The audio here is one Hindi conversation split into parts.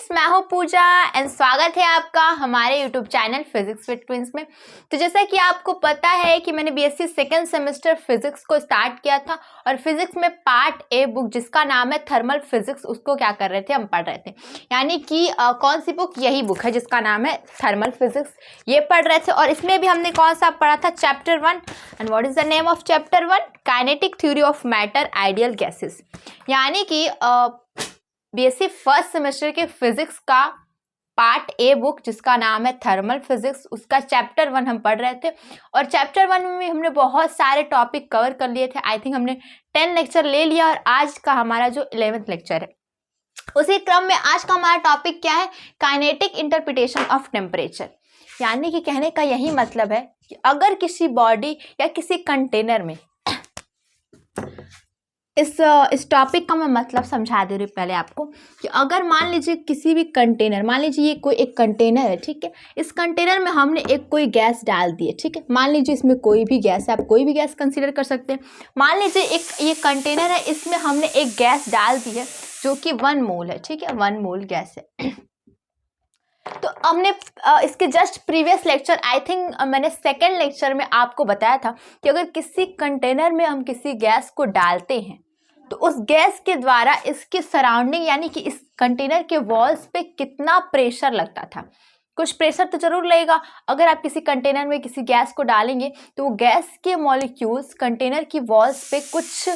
फ्रेंड्स, मैं हूं पूजा एंड स्वागत है आपका हमारे YouTube channel physics with twins में। तो जैसा कि आपको पता है कि मैंने बीएससी सेकेंड सेमेस्टर फिजिक्स को स्टार्ट किया था और फिजिक्स में पार्ट ए बुक जिसका नाम है थर्मल फिजिक्स, उसको क्या कर रहे थे, हम पढ़ रहे थे। यानी कि कौन सी बुक, यही बुक है जिसका नाम है थर्मल फिजिक्स, ये पढ़ रहे थे। और इसमें भी हमने कौन सा पढ़ा था, chapter 1। And what is the name of chapter 1? Kinetic theory of matter, ideal gases. यानी कि बीएससी फर्स्ट सेमेस्टर के फिजिक्स का पार्ट ए बुक जिसका नाम है थर्मल फिजिक्स, उसका चैप्टर 1 हम पढ़ रहे थे। और चैप्टर 1 में हमने बहुत सारे टॉपिक कवर कर लिए थे। आई थिंक हमने 10 लेक्चर ले लिया और आज का हमारा जो 11th लेक्चर है, उसी क्रम में आज का हमारा टॉपिक क्या है, काइनेटिक इंटरप्रिटेशन ऑफ टेम्परेचर। यानी कि कहने का यही मतलब है कि अगर किसी बॉडी या किसी कंटेनर में, इस टॉपिक का मैं मतलब समझा दे रही हूँ पहले आपको, कि अगर मान लीजिए किसी भी कंटेनर, मान लीजिए ये कोई एक कंटेनर है, ठीक है। इस कंटेनर में हमने एक कोई गैस डाल दी है, ठीक है। मान लीजिए इसमें कोई भी गैस है, आप कोई भी गैस कंसीडर कर सकते हैं। मान लीजिए एक ये कंटेनर है, इसमें हमने एक गैस डाल दी है जो कि 1 मोल है, ठीक है, 1 मोल गैस है। तो हमने इसके just previous lecture, I think मैंने सेकेंड लेक्चर में आपको बताया था कि अगर किसी कंटेनर में हम किसी गैस को डालते हैं तो उस गैस के द्वारा इसके सराउंडिंग, यानी कि इस कंटेनर के वॉल्स पे कितना प्रेशर लगता था। कुछ प्रेशर तो जरूर लगेगा। अगर आप किसी कंटेनर में किसी गैस को डालेंगे तो वो गैस के मॉलिक्यूल्स कंटेनर की वॉल्स पे कुछ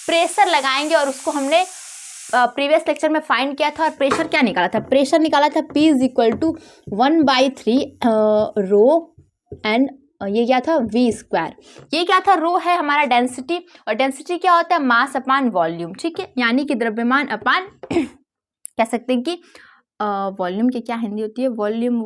प्रेशर लगाएंगे, और उसको हमने प्रीवियस लेक्चर में फाइंड किया था। और प्रेशर क्या निकाला था, प्रेशर निकाला था P = 1/3 रो एंड ये क्या था, V²। ये क्या था, रो है हमारा डेंसिटी, और डेंसिटी क्या होता है, मास अपान वॉल्यूम, ठीक है। यानी कि द्रव्यमान अपान कह सकते हैं कि वॉल्यूम की क्या हिंदी होती है, वॉल्यूम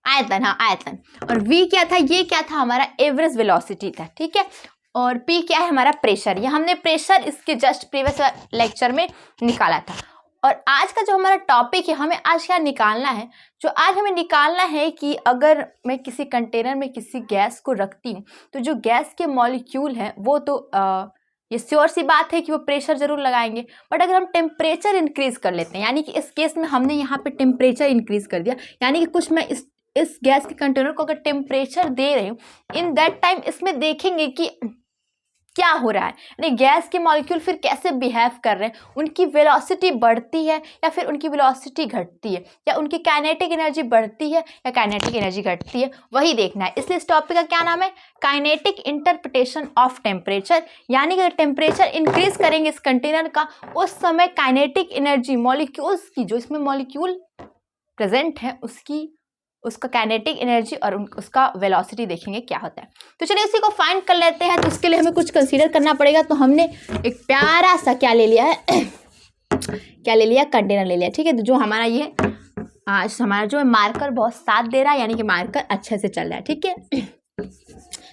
आयतन, हाँ आयतन। और V क्या था, ये क्या था, हमारा एवरेज वेलोसिटी था, ठीक है। और P क्या है, हमारा प्रेशर। ये हमने प्रेशर इसके जस्ट प्रीवियस लेक्चर में निकाला था। और आज का जो हमारा टॉपिक है, हमें आज क्या निकालना है, जो आज हमें निकालना है कि अगर मैं किसी कंटेनर में किसी गैस को रखती हूँ तो जो गैस के मॉलिक्यूल हैं वो तो ये श्योर सी बात है कि वो प्रेशर जरूर लगाएंगे। बट अगर हम टेम्परेचर इंक्रीज कर लेते हैं, यानी कि इस केस में हमने यहाँ पे टेम्परेचर इंक्रीज कर दिया, यानी कि कुछ मैं इस गैस के कंटेनर को अगर टेम्परेचर दे रही हूँ, इन दैट टाइम इसमें देखेंगे कि क्या हो रहा है, यानी गैस के मॉलिक्यूल फिर कैसे बिहेव कर रहे हैं, उनकी वेलोसिटी बढ़ती है या फिर उनकी वेलोसिटी घटती है, या उनकी काइनेटिक एनर्जी बढ़ती है या काइनेटिक एनर्जी घटती है, वही देखना है। इसलिए इस टॉपिक का क्या नाम है, काइनेटिक इंटरप्रिटेशन ऑफ टेम्परेचर। यानी कि अगर टेम्परेचर इंक्रीज करेंगे इस कंटेनर का, उस समय काइनेटिक एनर्जी मॉलिक्यूल्स की, जो इसमें मॉलिक्यूल प्रेजेंट है, उसका काइनेटिक एनर्जी और उसका वेलोसिटी देखेंगे क्या होता है। तो चलिए उसी को फाइंड कर लेते हैं। तो उसके लिए हमें कुछ कंसीडर करना पड़ेगा। तो हमने एक प्यारा सा क्या ले लिया है क्या ले लिया, कंटेनर ले लिया, ठीक है। तो जो हमारा ये आज हमारा जो मार्कर बहुत साथ दे रहा है, यानी कि मार्कर अच्छे से चल रहा है, ठीक है।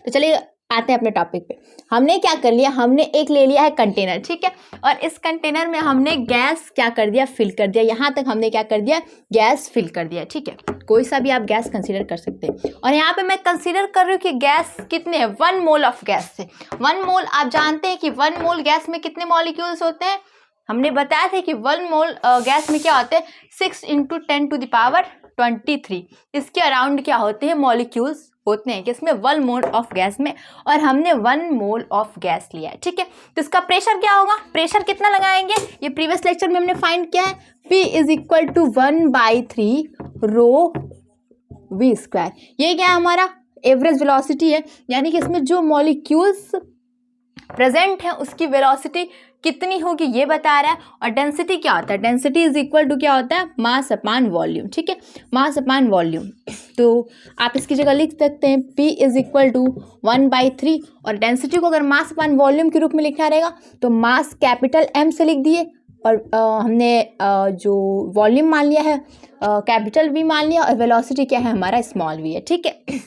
तो चलिए आते हैं अपने टॉपिक पे। हमने क्या कर लिया, हमने एक ले लिया है कंटेनर, ठीक है। और इस कंटेनर में हमने गैस क्या कर दिया, फिल कर दिया। यहाँ तक हमने क्या कर दिया, गैस फिल कर दिया, ठीक है। कोई सा भी आप गैस कंसीडर कर सकते हैं। और यहाँ पे मैं कंसीडर कर रही हूँ कि गैस कितने हैं, 1 मोल ऑफ गैस से। 1 मोल आप जानते हैं कि 1 मोल गैस में कितने मॉलिक्यूल्स होते हैं, हमने बताया था कि 1 मोल गैस में क्या होते हैं, 6 × 10⁻23 इसके अराउंड क्या होते हैं, मॉलिक्यूल्स होते हैं, किसमें, 1 मोल ऑफ गैस में। और हमने 1 मोल ऑफ गैस लिया है, ठीक है। तो इसका प्रेशर क्या होगा, प्रेशर कितना लगाएंगे, ये प्रीवियस लेक्चर में हमने फाइंड किया है, P = 1/3 रो V²। ये क्या है, हमारा एवरेज वेलोसिटी है, यानी कि इसमें जो मॉलिक्यूल्स प्रेजेंट है उसकी वेलोसिटी कितनी होगी ये बता रहा है। और डेंसिटी क्या होता है, डेंसिटी = क्या होता है, मास अपान वॉल्यूम, ठीक है, मास अपान वॉल्यूम। तो आप इसकी जगह लिख सकते हैं P = 1/3, और डेंसिटी को अगर मास अपान वॉल्यूम के रूप में लिखना रहेगा तो मास कैपिटल M से लिख दिए, और हमने जो वॉल्यूम मान लिया है कैपिटल V मान लिया, और वेलोसिटी क्या है हमारा, स्मॉल v है, ठीक है।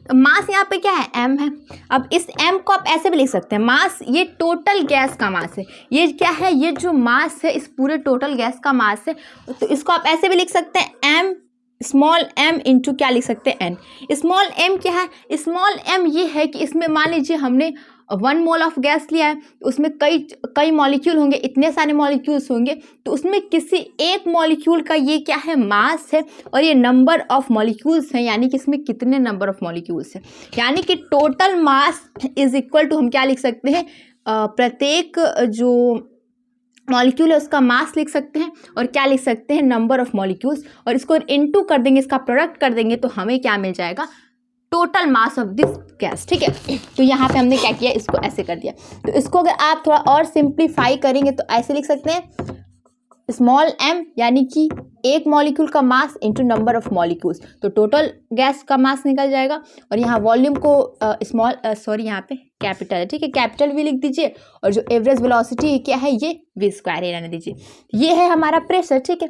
तो मास यहाँ पे क्या है, m है। अब इस m को आप ऐसे भी लिख सकते हैं, मास ये टोटल गैस का मास है, ये क्या है, ये जो मास है इस पूरे टोटल गैस का मास है। तो इसको आप ऐसे भी लिख सकते हैं, m स्मॉल m इंटू क्या लिख सकते हैं, n। स्मॉल m क्या है, स्मॉल m ये है कि इसमें मान लीजिए हमने 1 मोल ऑफ गैस लिया है, तो उसमें कई मॉलिक्यूल होंगे, इतने सारे मॉलिक्यूल्स होंगे, तो उसमें किसी एक मॉलिक्यूल का ये क्या है, मास है, और ये नंबर ऑफ मॉलिक्यूल्स हैं, यानी कि इसमें कितने नंबर ऑफ मॉलिक्यूल्स हैं, यानी कि total mass is equal to हम क्या लिख सकते हैं, प्रत्येक जो मॉलिक्यूल है उसका मास लिख सकते हैं, और क्या लिख सकते हैं, नंबर ऑफ मॉलिक्यूल्स, और इसको इनटू कर देंगे, इसका प्रोडक्ट कर देंगे, तो हमें क्या मिल जाएगा, total mass of this gas. ठीक है, तो यहाँ पे हमने क्या किया, इसको ऐसे कर दिया। तो इसको अगर आप थोड़ा और सिंप्लीफाई करेंगे तो ऐसे लिख सकते हैं, स्मॉल m यानी कि एक मॉलिक्यूल का mass into number of molecules, तो टोटल गैस का मास निकल जाएगा। और यहाँ वॉल्यूम को यहाँ पे कैपिटल है, ठीक है, कैपिटल v लिख दीजिए, और जो एवरेज वेलोसिटी क्या है, ये v² रहने दीजिए। ये है हमारा प्रेशर। ठीक है,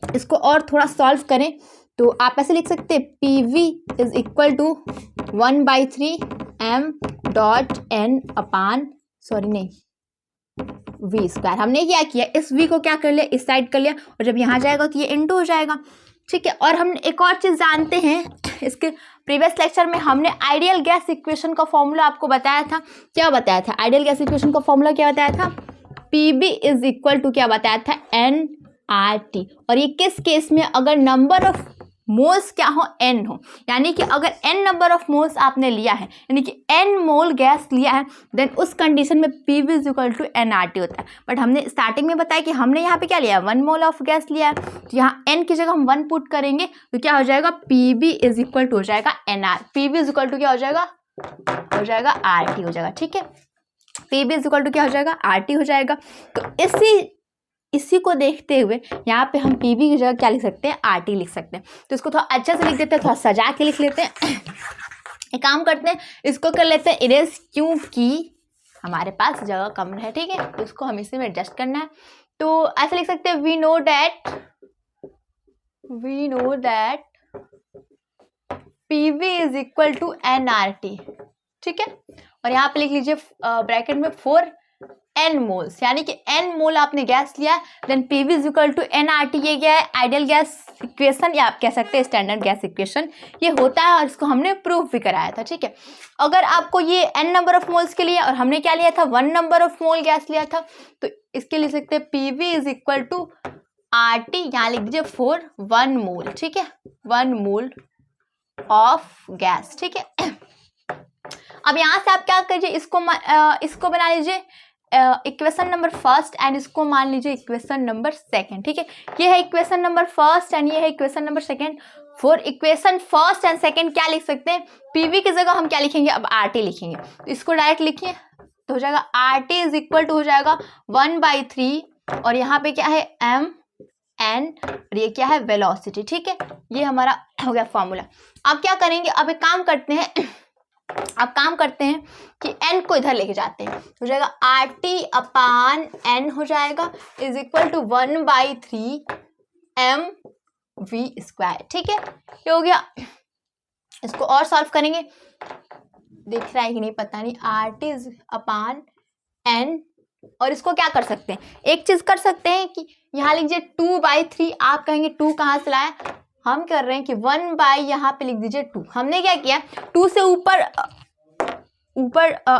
इसको और थोड़ा सॉल्व करें तो आप ऐसे लिख सकते हैं, PV is equal to 1/3 m.n v²। हमने क्या किया, इस v को क्या कर लिया, इस साइड कर लिया, और जब यहाँ जाएगा तो ये इनटू हो जाएगा। ठीक है, और हम एक और चीज़ जानते हैं, इसके प्रीवियस लेक्चर में हमने आइडियल गैस इक्वेशन का फॉर्मूला आपको बताया था। क्या बताया था, आइडियल गैस इक्वेशन का फॉर्मूला क्या बताया था, PV इज इक्वल टू क्या बताया था, nRT। और ये किस केस में, अगर नंबर ऑफ मोल्स क्या हो, n हो, यानी कि अगर n नंबर ऑफ मोल्स आपने लिया है, यानी कि n मोल गैस लिया है, देन उस कंडीशन में PV is equal to nRT होता है। बट हमने स्टार्टिंग में बताया कि हमने यहाँ पे क्या लिया है, 1 मोल ऑफ गैस लिया है, तो यहाँ n की जगह हम 1 पुट करेंगे तो क्या हो जाएगा, PV इज इक्वल टू हो जाएगा nR। PV is equal to क्या हो जाएगा RT हो जाएगा। ठीक है, PV इज इक्वल टू क्या हो जाएगा, RT हो जाएगा। तो इसी को देखते हुए यहाँ पे हम PV की जगह क्या लिख सकते हैं, RT लिख सकते हैं। तो इसको थोड़ा अच्छे से लिख देते हैं, थोड़ा सजा के लिख लेते हैं। एक काम करते हैं, इसको कर लेते हैं इरेज, क्योंकि हमारे पास जगह कम है। ठीक है, तो इसको हमें इसी में एडजस्ट करना है। तो ऐसे लिख सकते हैं, we know that PV is equal to nRT। ठीक है, और यहाँ पे लिख लीजिए ब्रैकेट में 4n मोल्स, यानी कि n मोल आपने गैस लिया, then PV is equal to nRT। ये क्या है, आइडियल गैस इक्वेशन, या आप कह सकते हैं स्टैंडर्ड गैस इक्वेशन, ये होता है, और इसको हमने प्रूफ भी कराया था। ठीक है, अगर आपको ये n नंबर ऑफ मोल्स के लिए, और हमने क्या लिया था, 1 नंबर ऑफ मोल गैस लिया था, तो इसके लिए सकते हैं PV is equal to RT, यहाँ लिख दीजिए 1 मोल। ठीक है, 1 मोल ऑफ गैस। ठीक है, अब यहाँ से आप क्या करिए, इसको बना लीजिए इक्वेशन नंबर फर्स्ट, एंड इसको मान लीजिए इक्वेशन नंबर सेकंड। ठीक है, ये है इक्वेशन नंबर फर्स्ट एंड ये है equation number second. For equation first and second क्या लिख सकते हैं, PV की जगह हम क्या लिखेंगे, अब RT लिखेंगे। तो इसको डायरेक्ट लिखिए, तो हो जाएगा RT इज इक्वल टू हो जाएगा 1/3, और यहाँ पे क्या है mn, और ये क्या है, वेलोसिटी। ठीक है, ये हमारा हो गया फॉर्मूला। अब क्या करेंगे, अब एक काम करते हैं कि n को इधर लेके जाते हैं, हो जाएगा RT/n हो जाएगा इज इक्वल टू 1/3 mv²। ठीक है, ये हो गया। इसको और सॉल्व करेंगे, दिख रहा है कि नहीं पता नहीं, RT/n, और इसको क्या कर सकते हैं, एक चीज कर सकते हैं कि यहाँ लिख दीजिए 2/3। आप कहेंगे 2 कहाँ से लाया, हम कर रहे हैं कि 1/ यहाँ पे लिख दीजिए 2। हमने क्या किया, 2 से ऊपर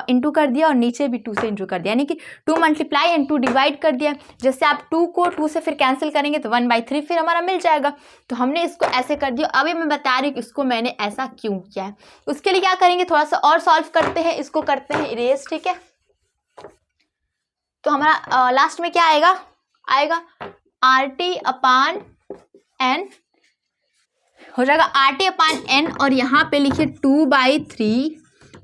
इंटू कर दिया, और नीचे भी 2 से इंटू कर दिया, यानी कि 2 मल्टीप्लाई एंड 2 डिवाइड कर दिया। जैसे आप 2 को 2 से फिर कैंसिल करेंगे तो 1/3 फिर हमारा मिल जाएगा। तो हमने इसको ऐसे कर दिया। अभी मैं बता रही हूँ कि इसको मैंने ऐसा क्यों किया है। उसके लिए क्या करेंगे, थोड़ा सा और सॉल्व करते हैं, इसको करते हैं इरेज। ठीक है, तो हमारा लास्ट में क्या आएगा RT/n हो जाएगा, RT/n, और यहाँ पे लिखिए 2/3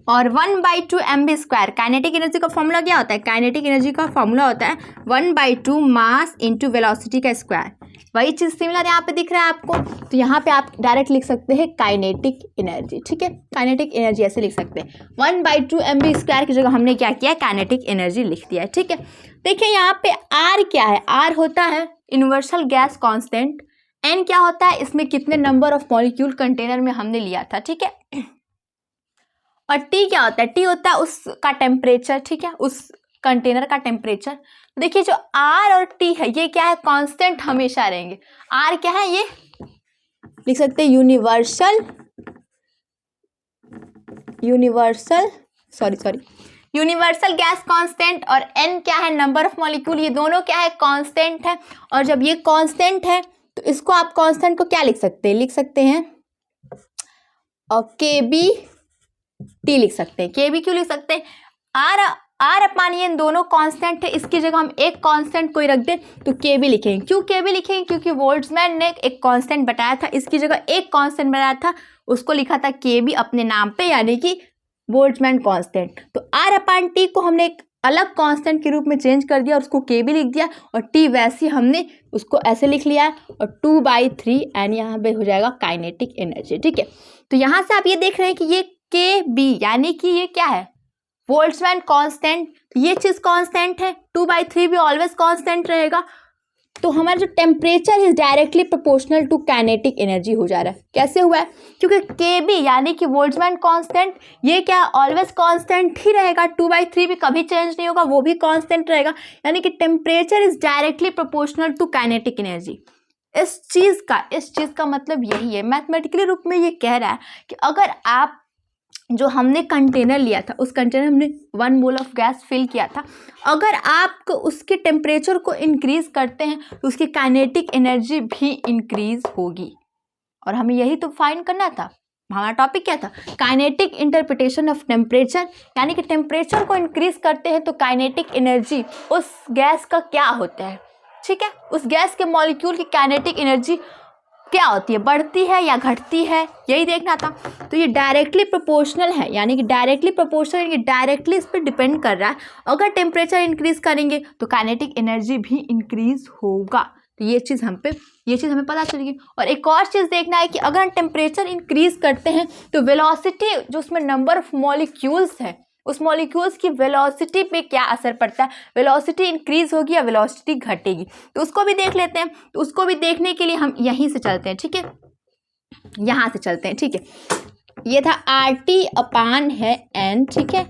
और 1/2 mv²। काइनेटिक एनर्जी का फॉर्मूला क्या होता है, काइनेटिक एनर्जी का फॉर्मूला होता है 1/2 मास इंटू वेलोसिटी का स्क्वायर। वही चीज़ सिमिलर यहाँ पे दिख रहा है आपको, तो यहाँ पे आप डायरेक्ट लिख सकते हैं काइनेटिक एनर्जी। ठीक है, काइनेटिक एनर्जी ऐसे लिख सकते हैं, 1/2 mv² की जगह हमने क्या किया, काइनेटिक एनर्जी लिख दिया है। ठीक है, देखिए यहाँ पे R क्या है, R होता है यूनिवर्सल गैस कांस्टेंट, N क्या होता है, इसमें कितने नंबर ऑफ मॉलिक्यूल कंटेनर में हमने लिया था। ठीक है, और T क्या होता है, T होता है उसका टेम्परेचर। ठीक है, उस कंटेनर का टेम्परेचर। देखिए जो R और T है ये क्या है, कांस्टेंट हमेशा रहेंगे। R क्या है, ये लिख सकते हैं यूनिवर्सल यूनिवर्सल गैस कांस्टेंट और n क्या है, नंबर ऑफ मॉलिक्यूल, ये दोनों क्या है, कांस्टेंट है। और जब ये कांस्टेंट है तो इसको आप कांस्टेंट को क्या लिख सकते हैं, लिख सकते हैं और kBT लिख सकते हैं। kB क्यों लिख सकते हैं, आर अपान ये दोनों कांस्टेंट है, इसकी जगह हम एक कांस्टेंट कोई रख दें तो kB लिखेंगे। क्यों kB लिखेंगे, क्योंकि बोल्ट्जमैन ने एक कांस्टेंट बताया था, इसकी जगह एक कांस्टेंट बनाया था, उसको लिखा था kB अपने नाम पे, यानी कि बोल्ट्जमैन कांस्टेंट। तो आर अपान टी को हमने एक अलग कांस्टेंट के रूप में चेंज कर दिया और उसको kB लिख दिया, और टी वैसे ही हमने उसको ऐसे लिख लिया और 2/3 एंड यहाँ पे हो जाएगा काइनेटिक एनर्जी। ठीक है, तो यहाँ से आप ये देख रहे हैं कि ये kB यानी कि ये क्या है, बोल्ट्जमैन कांस्टेंट, ये चीज कांस्टेंट है, 2/3 भी ऑलवेज कांस्टेंट रहेगा। तो हमारा जो temperature is directly proportional to kinetic energy हो जा रहा है। कैसे हुआ है, क्योंकि kB यानी कि बोल्ट्जमैन कांस्टेंट, ये क्या ऑलवेज कांस्टेंट ही रहेगा, 2/3 भी कभी चेंज नहीं होगा, वो भी कांस्टेंट रहेगा, यानी कि temperature is directly proportional to kinetic energy. इस चीज का मतलब यही है, मैथमेटिकली रूप में ये कह रहा है कि अगर आप जो हमने कंटेनर लिया था, उस कंटेनर हमने 1 मोल ऑफ गैस फिल किया था, अगर आप उसके टेम्परेचर को इंक्रीज करते हैं तो उसकी काइनेटिक एनर्जी भी इंक्रीज होगी। और हमें यही तो फाइंड करना था, हमारा टॉपिक क्या था, काइनेटिक इंटरप्रिटेशन ऑफ टेम्परेचर, यानी कि टेम्परेचर को इंक्रीज करते हैं तो काइनेटिक एनर्जी उस गैस का क्या होता है। ठीक है, उस गैस के मॉलिक्यूल की काइनेटिक एनर्जी क्या होती है, बढ़ती है या घटती है, यही देखना था। तो ये डायरेक्टली प्रोपोर्शनल है, यानी कि डायरेक्टली प्रोपोर्शनल, यानी कि डायरेक्टली इस पर डिपेंड कर रहा है। अगर टेम्परेचर इंक्रीज करेंगे तो काइनेटिक एनर्जी भी इंक्रीज होगा। तो ये चीज़ हमें पता चलेगी। और एक और चीज़ देखना है कि अगर हम टेम्परेचर इंक्रीज करते हैं तो वेलोसिटी, जो उसमें नंबर ऑफ मॉलिक्यूल्स है, उस मॉलिक्यूल्स की वेलोसिटी पे क्या असर पड़ता है, वेलोसिटी इंक्रीज होगी या वेलोसिटी घटेगी, तो उसको भी देख लेते हैं। तो उसको भी देखने के लिए हम यहीं से चलते हैं। ठीक है, यहाँ से चलते हैं। ठीक है, ये था RT अपान है N, ठीक है,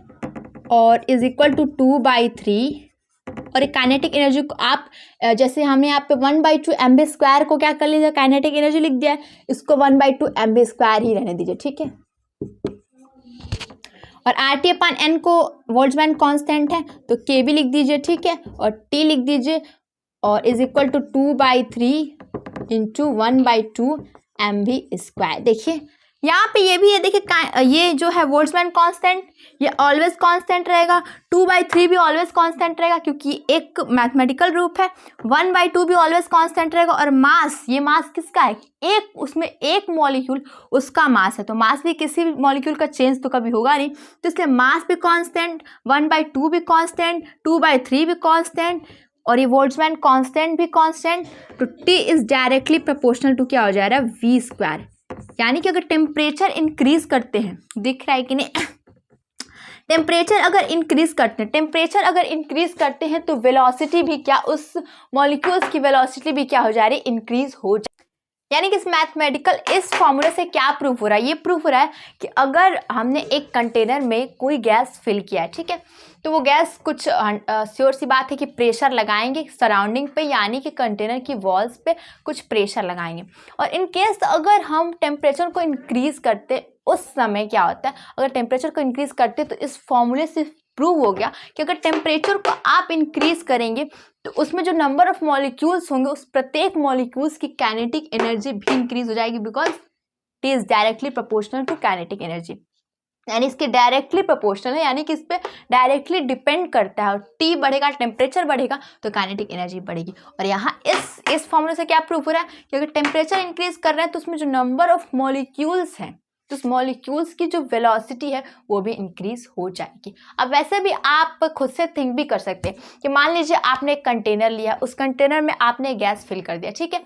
और इज इक्वल टू 2/3। और एक काइनेटिक एनर्जी को आप जैसे हमने यहाँ पे 1/2 mv² को क्या कर लीजिए, काइनेटिक एनर्जी लिख दिया है, इसको 1/2 mv² ही रहने दीजिए। ठीक है, और RT अपान N को बोल्ट्जमैन कांस्टेंट है तो kB लिख दीजिए। ठीक है, और T लिख दीजिए, और is equal to 2/3 into 1/2 mv²। देखिए यहाँ पे ये भी है, देखिए ये जो है बोल्ट्जमैन कांस्टेंट, ये ऑलवेज कांस्टेंट रहेगा, 2/3 भी ऑलवेज कांस्टेंट रहेगा क्योंकि एक मैथमेटिकल रूप है, 1/2 भी ऑलवेज कांस्टेंट रहेगा। और मास, ये मास किसका है, एक उसमें एक मॉलिक्यूल उसका मास है, तो मास भी किसी भी मॉलिक्यूल का चेंज तो कभी होगा नहीं, तो इसलिए मास भी कांस्टेंट, 1/2 भी कांस्टेंट, 2/3 भी कांस्टेंट, और ये बोल्ट्जमैन कांस्टेंट भी कांस्टेंट। तो T is directly proportional to क्या हो जा रहा है, v²। यानी कि अगर टेम्परेचर इंक्रीज करते हैं, दिख रहा है कि नहीं, टेम्परेचर अगर इंक्रीज करते हैं तो वेलोसिटी भी क्या, उस मॉलिक्यूल्स की वेलोसिटी भी क्या हो जा रही है, इंक्रीज हो जा। यानी कि इस मैथमेटिकल इस फॉर्मूले से क्या प्रूफ हो रहा है, ये प्रूफ हो रहा है कि अगर हमने एक कंटेनर में कोई गैस फिल किया है, ठीक है, तो वो गैस कुछ श्योर सी बात है कि प्रेशर लगाएंगे सराउंडिंग पे, यानी कि कंटेनर की वॉल्स पे कुछ प्रेशर लगाएंगे। और इन केस अगर हम टेम्परेचर को इंक्रीज करते, उस समय क्या होता है, अगर टेम्परेचर को इंक्रीज करते तो इस फॉर्मूले से प्रूव हो गया कि अगर टेम्परेचर को आप इंक्रीज करेंगे तो उसमें जो नंबर ऑफ मॉलिक्यूल्स होंगे, उस प्रत्येक मॉलिक्यूल्स की काइनेटिक एनर्जी भी इंक्रीज हो जाएगी, because T is directly proportional to kinetic energy. यानी इसके डायरेक्टली प्रोपोर्शनल है, यानी कि इस पर डायरेक्टली डिपेंड करता है, और T बढ़ेगा, टेम्परेचर बढ़ेगा तो काइनेटिक एनर्जी बढ़ेगी। और यहाँ इस फॉर्मूले से क्या प्रूफ हो रहा है कि अगर टेम्परेचर इंक्रीज कर रहे हैं तो उसमें जो नंबर ऑफ मॉलिक्यूल्स हैं, तो उस मॉलिक्यूल्स की जो वेलोसिटी है वो भी इंक्रीज हो जाएगी। अब वैसे भी आप खुद से थिंक भी कर सकते हैं कि मान लीजिए आपने एक कंटेनर लिया, उस कंटेनर में आपने गैस फिल कर दिया, ठीक है,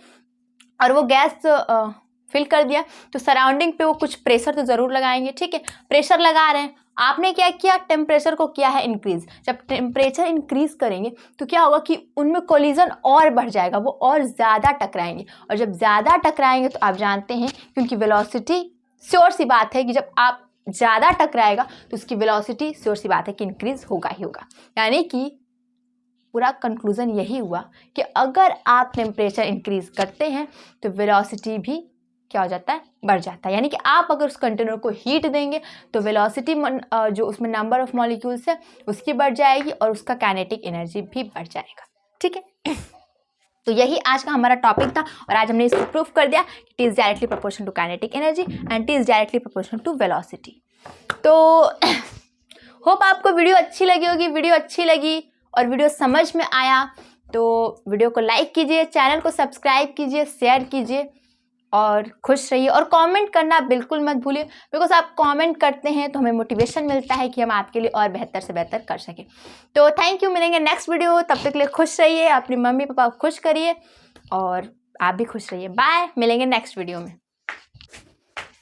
और वो गैस फिल कर दिया तो सराउंडिंग पे वो कुछ प्रेशर तो ज़रूर लगाएंगे, ठीक है, प्रेशर लगा रहे हैं, आपने क्या किया, टेम्परेचर को किया है इंक्रीज। जब टेम्परेचर इंक्रीज करेंगे तो क्या होगा कि उनमें कोलिजन और बढ़ जाएगा, वो और ज़्यादा टकराएंगे, और जब ज़्यादा टकराएंगे तो आप जानते हैं क्योंकि वेलोसिटी श्योर सी बात है कि जब आप ज़्यादा टकराएगा तो उसकी वेलोसिटी श्योर सी बात है कि इंक्रीज होगा ही होगा। यानी कि पूरा कंक्लूजन यही हुआ कि अगर आप टेम्परेचर इंक्रीज करते हैं तो वेलोसिटी भी क्या हो जाता है, बढ़ जाता है। यानी कि आप अगर उस कंटेनर को हीट देंगे तो वेलोसिटी जो उसमें नंबर ऑफ मॉलिक्यूल्स है उसकी बढ़ जाएगी और उसका काइनेटिक एनर्जी भी बढ़ जाएगा। ठीक है, तो यही आज का हमारा टॉपिक था और आज हमने इसको प्रूफ कर दिया कि T is directly proportional to kinetic energy and T is directly proportional to velocity. तो होप आपको वीडियो अच्छी लगी होगी। वीडियो अच्छी लगी और वीडियो समझ में आया तो वीडियो को लाइक कीजिए, चैनल को सब्सक्राइब कीजिए, शेयर कीजिए और खुश रहिए। और कमेंट करना बिल्कुल मत भूलिए, बिकॉज आप कमेंट करते हैं तो हमें मोटिवेशन मिलता है कि हम आपके लिए और बेहतर से बेहतर कर सकें। तो थैंक यू, मिलेंगे नेक्स्ट वीडियो, तब तक के लिए खुश रहिए, अपनी मम्मी पापा को खुश करिए और आप भी खुश रहिए। बाय, मिलेंगे नेक्स्ट वीडियो में।